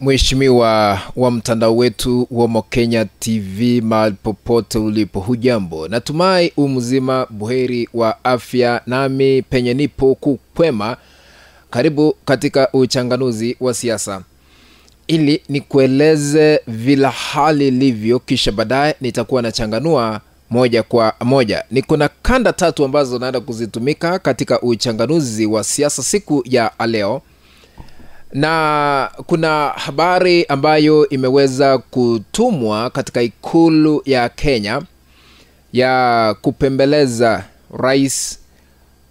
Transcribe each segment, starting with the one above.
Mheshimiwa wa mtandao wetu wa Mokenya TV mahali popote ulipo, hujambo? Natumai umzima buheri wa afya, nami penye nipo kukwema. Karibu katika uchanganuzi wa siasa, ili nikueleze vile hali ilivyo, kisha baadaye nitakuwa nachanganua moja kwa moja. Niko na kanda tatu ambazo naenda kuzitumika katika uchanganuzi wa siasa siku ya leo. Na kuna habari ambayo imeweza kutumwa katika ikulu ya Kenya ya kupembeleza rais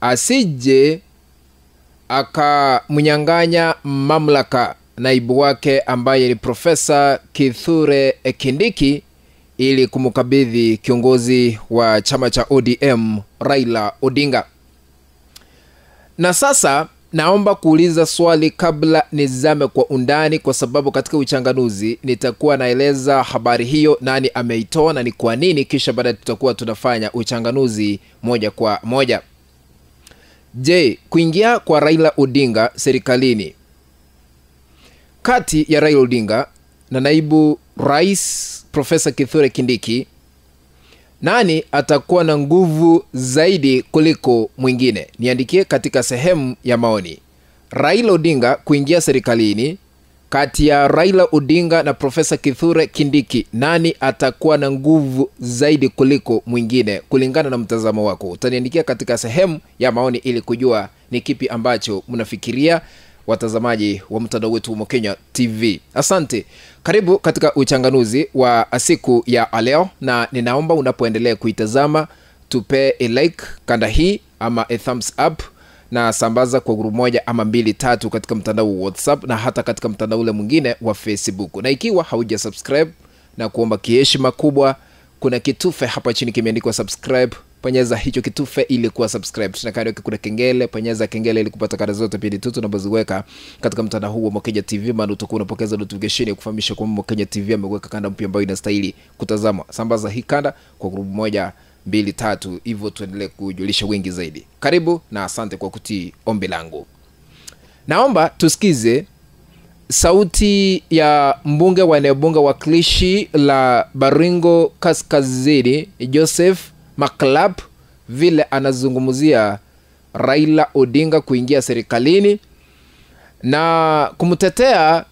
asije akamnyang'anya mamlaka naibu wake ambaye ni Profesa Kithure Kindiki, ili kumkabidhi kiongozi wa chama cha ODM Raila Odinga. Na sasa naomba kuuliza swali kabla nizame kwa undani, kwa sababu katika uchanganuzi nitakuwa naeleza habari hiyo, nani ameitoa na ni kwa nini, kisha baadaye tutakuwa tunafanya uchanganuzi moja kwa moja. Je, kuingia kwa Raila Odinga serikalini kati ya Raila Odinga na naibu rais Profesa Kithure Kindiki, nani atakuwa na nguvu zaidi kuliko mwingine? Niandikie katika sehemu ya maoni. Raila Odinga kuingia serikalini, kati ya Raila Odinga na Profesa Kithure Kindiki, nani atakuwa na nguvu zaidi kuliko mwingine kulingana na mtazamo wako? Utaniandikia katika sehemu ya maoni ili kujua ni kipi ambacho mnafikiria, watazamaji wa mtandao wetu wa Mokenya TV. Asante. Karibu katika uchanganuzi wa siku ya leo, na ninaomba unapoendelea kuitazama tupe a like kanda hii ama a thumbs up, na sambaza kwa group moja ama 2-3 katika mtandao wa WhatsApp na hata katika mtandao ule mwingine wa Facebook. Na ikiwa hauja subscribe, na kuomba kiheshima kubwa, kuna kitufe hapa chini kimeandikwa subscribe. Bonyeza hicho kitufe ili kuwa subscribe. Tunakana kuna kengele, bonyeza kengele ili kupata kada zote pindi tu tunapoziweka katika mtandao huu wa Mokenya TV, maana utakuwa unapokeza notification ya kufahamisha kwamba Mokenya TV ameweka kanda mpya ambayo inastahili kutazama. Sambaza hii kanda kwa group moja 2-3, hivyo tuendelee kujulisha wengi zaidi. Karibu na asante kwa kutii ombi langu. Naomba tusikize sauti ya mbunge wa eneo bunge wakilishi la Baringo Kaskazini Joseph Maklab, vile anazungumzia Raila Odinga kuingia serikalini na kumtetea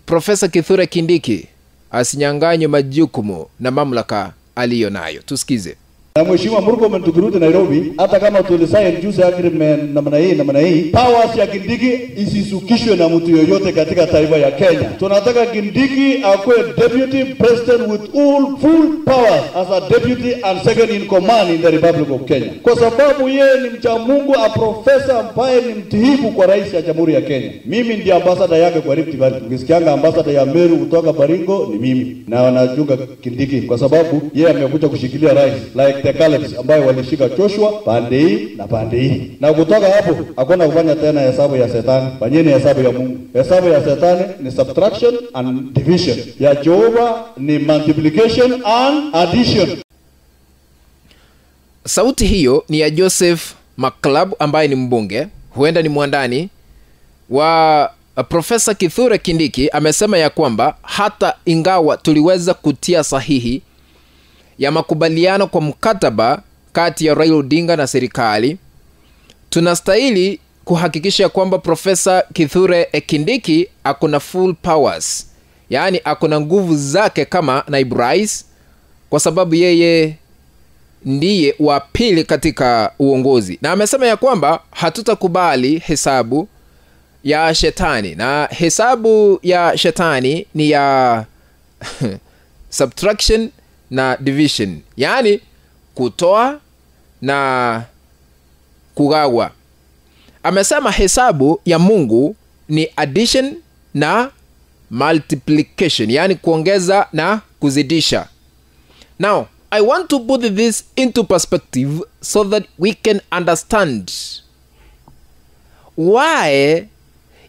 Profesa Kithure Kindiki asinyang'anywe majukumu na mamlaka aliyonayo. Tusikize. Na Mheshimiwa Murkomen tukirudi Nairobi, hata kama tulisaini juzi agreement namna hii, powers ya Kindiki isisukishwe na mtu yoyote katika taifa ya Kenya. Tunataka Kindiki akuwe deputy president with full powers as a deputy and second in command in the Republic of Kenya, kwa sababu yeye ni mcha Mungu, a professor ambaye ni mtihifu kwa rais ya Jamhuri ya Kenya. Mimi ndiye ambassador yake kwa Rift Valley. Ukisikianga ambassador ya Meru kutoka Baringo ni mimi, na wanajunga Kindiki kwa sababu yeye amekuja kushikilia rais like the Calebs ambayo walishika Joshua pande hii na pande hii. Na kutoka hapo hakuna kufanya tena hesabu ya Shetani, fanyeni hesabu ya Mungu. Hesabu ya Shetani ni subtraction and division, ya Jehova ni multiplication and addition. Sauti hiyo ni ya Joseph Maklab ambaye ni mbunge, huenda ni mwandani wa Profesa Kithure Kindiki. Amesema ya kwamba hata ingawa tuliweza kutia sahihi ya makubaliano kwa mkataba kati ya Raila Odinga na serikali, tunastahili kuhakikisha kwamba Profesa Kithure Kindiki akona full powers, yani akona nguvu zake kama naibu rais, kwa sababu yeye ndiye wa pili katika uongozi. Na amesema ya kwamba hatutakubali hesabu ya shetani, na hesabu ya shetani ni ya subtraction na division, yani kutoa na kugawa. Amesema hesabu ya Mungu ni addition na multiplication, yani kuongeza na kuzidisha. Now, I want to put this into perspective so that we can understand why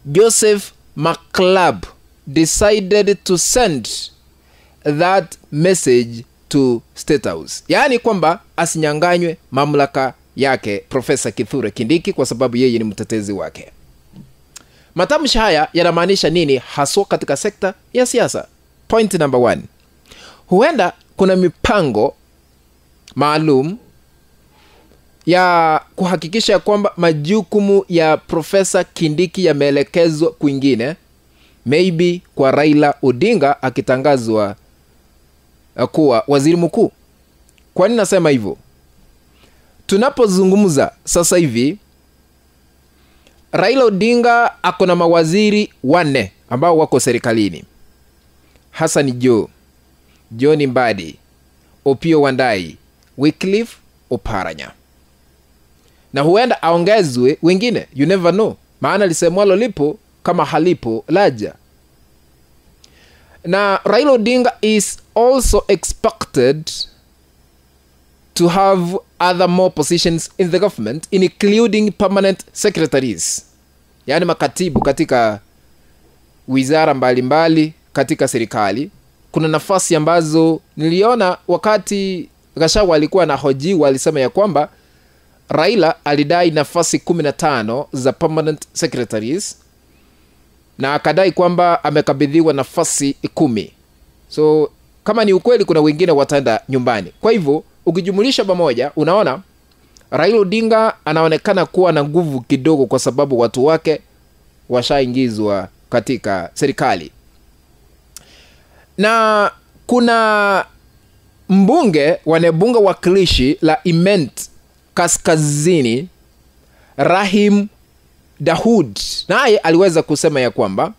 Joseph Maklab decided to send that message to State House, yani kwamba asinyang'anywe mamlaka yake Profesa Kithure Kindiki kwa sababu yeye ni mtetezi wake. Matamshi haya yanamaanisha nini haswa katika sekta ya siasa? Point number 1. Huenda kuna mipango maalum ya kuhakikisha kwamba majukumu ya Profesa Kindiki yameelekezwa kwingine, maybe kwa Raila Odinga akitangazwa kuwa waziri mkuu. Kwa nini nasema hivyo? Tunapozungumza sasa hivi, Raila Odinga ako na mawaziri 4 ambao wako serikalini. Hassan Joho, John Mbadi, Opiyo Wandayi, Wycliffe Oparanya. Na huenda aongezwe wengine, you never know. Maana lisemwalo lipo, kama halipo laja. Na Raila Odinga is also expected to have other more positions in the government, including permanent secretaries, yani makatibu katika wizara mbalimbali katika serikali. Kuna nafasi ambazo niliona wakati Gachagua alikuwa na hojiwa, alisema ya kwamba Raila alidai nafasi 15 za permanent secretaries na akadai kwamba amekabidhiwa nafasi 10. So kama ni ukweli, kuna wengine wataenda nyumbani. Kwa hivyo ukijumulisha pamoja, unaona Raila Odinga anaonekana kuwa na nguvu kidogo kwa sababu watu wake washaingizwa katika serikali. Na kuna mbunge wanebunga wakilishi la Iment Kaskazini, Rahim Daud, naye aliweza kusema ya kwamba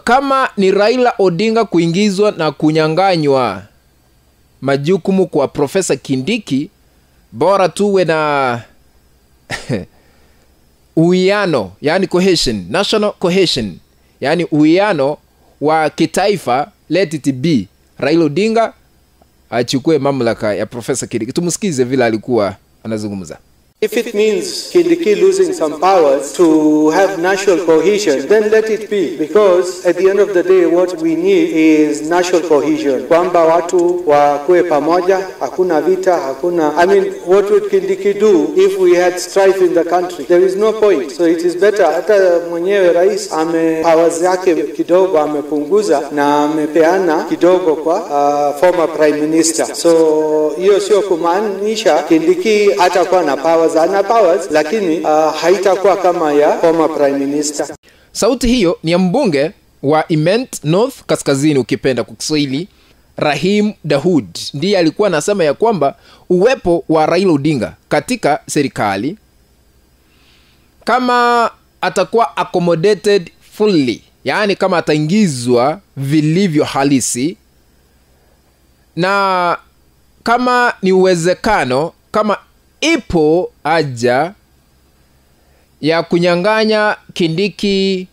kama ni Raila Odinga kuingizwa na kunyanganywa majukumu kwa Profesa Kindiki, bora tuwe na uwiano, yani cohesion, national cohesion, yani uwiano wa kitaifa, let it be. Raila Odinga achukue mamlaka ya Profesa Kindiki. Tumsikize vile alikuwa anazungumza. If it means Kindiki losing some powers to have national cohesion, then let it be. Because at the end of the day, what we need is national cohesion. Kwamba watu wakue pamoja, hakuna vita, hakuna... I mean, what would Kindiki do if we had strife in the country? There is no point. So it is better, hata mwenyewe rais powers yake kidogo amepunguza na amepeana kidogo kwa former prime minister. So hiyo sio kumaanisha Kindiki hatakuwa na powers. Ana powers, lakini haitakuwa kama ya former prime minister. Sauti hiyo ni ya mbunge wa Iment North Kaskazini, ukipenda kwa Kiswahili, Rahim Daud. Ndiye alikuwa anasema ya kwamba uwepo wa Raila Odinga katika serikali, kama atakuwa accommodated fully, yani kama ataingizwa vilivyo halisi, na kama ni uwezekano, kama ipo haja ya kunyanganya Kindiki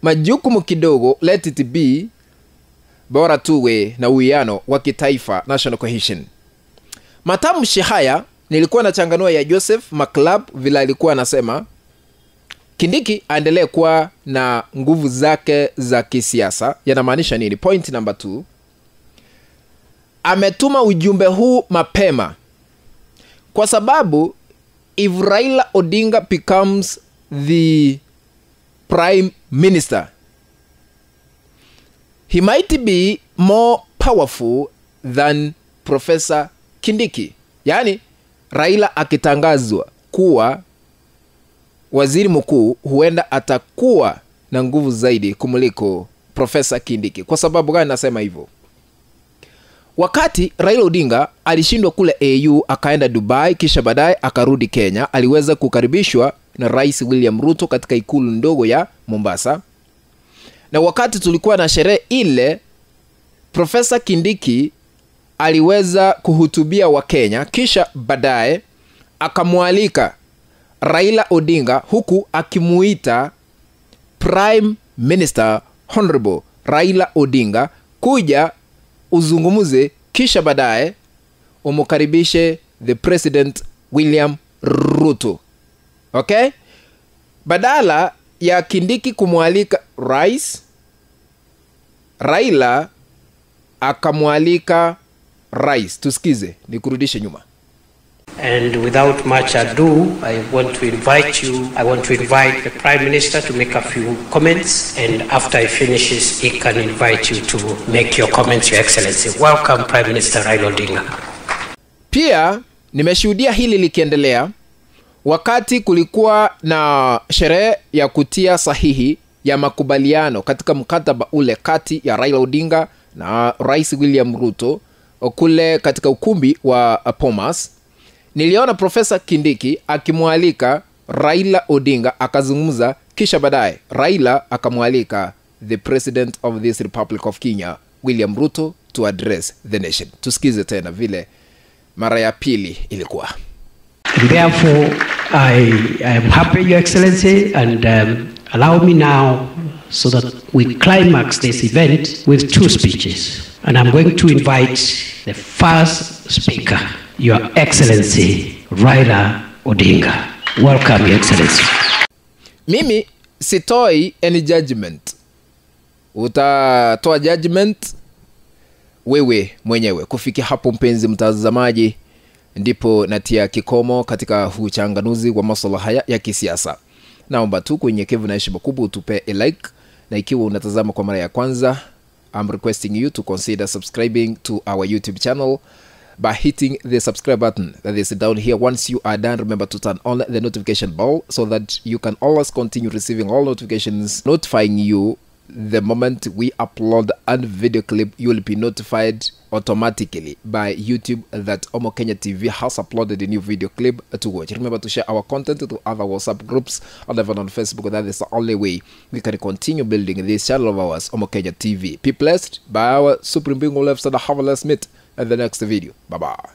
majukumu kidogo, let it be, bora tuwe na uwiano wa kitaifa, national cohesion. Matamshi haya nilikuwa na changanua ya Joseph McClub vile alikuwa anasema Kindiki aendelee kuwa na nguvu zake za kisiasa. Yanamaanisha nini? Point number 2. Ametuma ujumbe huu mapema kwa sababu if Raila Odinga becomes the prime minister, he might be more powerful than Professor Kindiki. Yani Raila akitangazwa kuwa waziri mkuu, huenda atakuwa na nguvu zaidi kumuliko Professor Kindiki. Kwa sababu gani nasema hivyo? Wakati Raila Odinga alishindwa kule AU, akaenda Dubai, kisha baadaye akarudi Kenya, aliweza kukaribishwa na Rais William Ruto katika ikulu ndogo ya Mombasa. Na wakati tulikuwa na sherehe ile, Profesa Kindiki aliweza kuhutubia wa Kenya, kisha baadaye akamwalika Raila Odinga huku akimuita Prime Minister Honorable Raila Odinga kuja uzungumuze, kisha baadaye umukaribishe the President William Ruto. Okay? Badala ya Kindiki kumwalika rais, Raila akamwalika rais. Tusikize, nikurudishe nyuma. And without much ado, I want to invite the Prime Minister to make a few comments, and after he finishes, he can invite you to make your comments, Your Excellency. Welcome, Prime Minister Raila Odinga. Pia nimeshuhudia hili likiendelea wakati kulikuwa na sherehe ya kutia sahihi ya makubaliano katika mkataba ule kati ya Raila Odinga na Rais William Ruto kule katika ukumbi wa Bomas. Niliona Profesa Kindiki akimwalika Raila Odinga akazungumza, kisha baadaye Raila akamwalika the President of this Republic of Kenya, William Ruto, to address the nation. Tusikize tena vile mara ya pili ilikuwa. Therefore, I am happy, Your Excellency, and allow me now so that we climax this event with two speeches. And I'm going to invite the first speaker, Your Excellency Raila Odinga. Welcome, Your Excellency. Mimi sitoi any judgment. Utatoa judgment wewe mwenyewe. Kufikia hapo, mpenzi mtazamaji, ndipo natia kikomo katika uchanganuzi wa masuala haya ya kisiasa. Naomba tu kwa unyenyekevu na heshima kubwa utupe a like, na ikiwa unatazama kwa mara ya kwanza, I'm requesting you to consider subscribing to our YouTube channel by hitting the subscribe button that is down here. Once you are done, remember to turn on the notification bell so that you can always continue receiving all notifications notifying you the moment we upload a video clip. You will be notified automatically by YouTube that Omo Kenya TV has uploaded a new video clip to watch. Remember to share our content to other WhatsApp groups or even on Facebook. That is the only way we can continue building this channel of ours, Omo Kenya TV. Be blessed by our supreme being who lives, and have a let's meet in the next video. Bye bye.